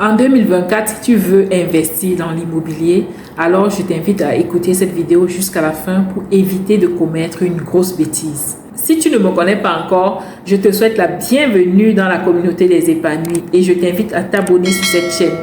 En 2024, si tu veux investir dans l'immobilier, alors je t'invite à écouter cette vidéo jusqu'à la fin pour éviter de commettre une grosse bêtise. Si tu ne me connais pas encore, je te souhaite la bienvenue dans la communauté des épanouis et je t'invite à t'abonner sur cette chaîne.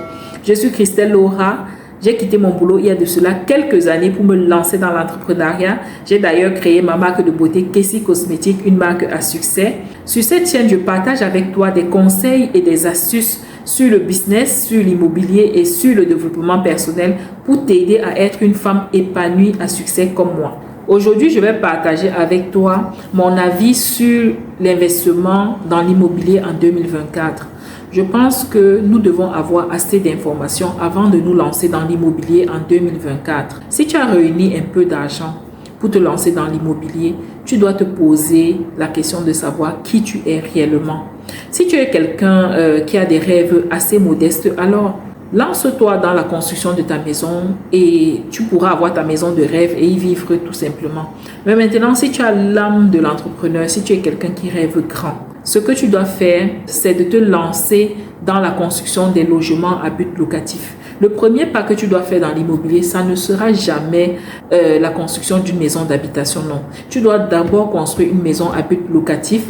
Je suis Christelle Laura. J'ai quitté mon boulot il y a de cela quelques années pour me lancer dans l'entrepreneuriat. J'ai d'ailleurs créé ma marque de beauté Kessie Cosmétique, une marque à succès. Sur cette chaîne, je partage avec toi des conseils et des astuces sur le business, sur l'immobilier et sur le développement personnel pour t'aider à être une femme épanouie à succès comme moi. Aujourd'hui, je vais partager avec toi mon avis sur l'investissement dans l'immobilier en 2024. Je pense que nous devons avoir assez d'informations avant de nous lancer dans l'immobilier en 2024. Si tu as réuni un peu d'argent pour te lancer dans l'immobilier, tu dois te poser la question de savoir qui tu es réellement. Si tu es quelqu'un qui a des rêves assez modestes, alors lance-toi dans la construction de ta maison et tu pourras avoir ta maison de rêve et y vivre tout simplement. Mais maintenant, si tu as l'âme de l'entrepreneur, si tu es quelqu'un qui rêve grand, ce que tu dois faire, c'est de te lancer dans la construction des logements à but locatif. Le premier pas que tu dois faire dans l'immobilier, ça ne sera jamais la construction d'une maison d'habitation, non. Tu dois d'abord construire une maison à but locatif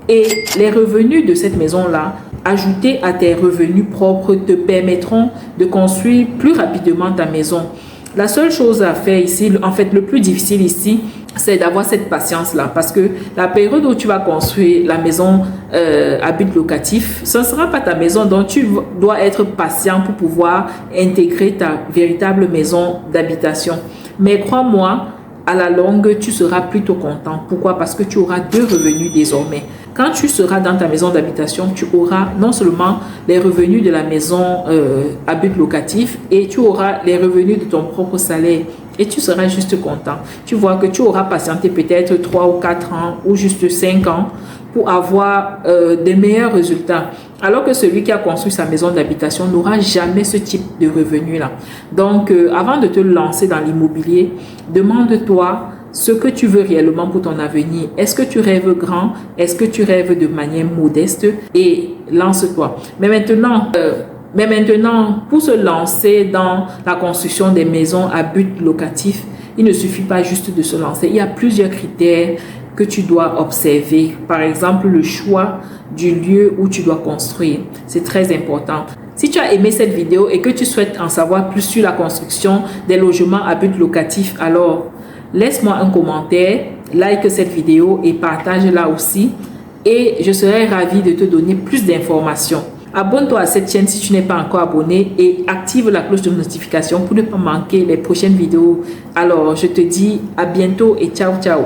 et les revenus de cette maison-là, ajoutés à tes revenus propres, te permettront de construire plus rapidement ta maison. La seule chose à faire ici, en fait le plus difficile ici, c'est d'avoir cette patience-là parce que la période où tu vas construire la maison à but locatif, ce ne sera pas ta maison, donc tu dois être patient pour pouvoir intégrer ta véritable maison d'habitation. Mais crois-moi, à la longue, tu seras plutôt content. Pourquoi? Parce que tu auras deux revenus désormais. Quand tu seras dans ta maison d'habitation, tu auras non seulement les revenus de la maison à but locatif et tu auras les revenus de ton propre salaire et tu seras juste content. Tu vois que tu auras patienté peut-être 3 ou 4 ans ou juste 5 ans pour avoir des meilleurs résultats. Alors que celui qui a construit sa maison d'habitation n'aura jamais ce type de revenu-là. Donc, avant de te lancer dans l'immobilier, demande-toi ce que tu veux réellement pour ton avenir. Est-ce que tu rêves grand? Est-ce que tu rêves de manière modeste? Et lance-toi. Mais maintenant, pour se lancer dans la construction des maisons à but locatif, il ne suffit pas juste de se lancer. Il y a plusieurs critères que tu dois observer. Par exemple, le choix du lieu où tu dois construire. C'est très important. Si tu as aimé cette vidéo et que tu souhaites en savoir plus sur la construction des logements à but locatif, alors laisse-moi un commentaire, like cette vidéo et partage-la aussi. Et je serai ravie de te donner plus d'informations. Abonne-toi à cette chaîne si tu n'es pas encore abonné et active la cloche de notification pour ne pas manquer les prochaines vidéos. Alors, je te dis à bientôt et ciao, ciao.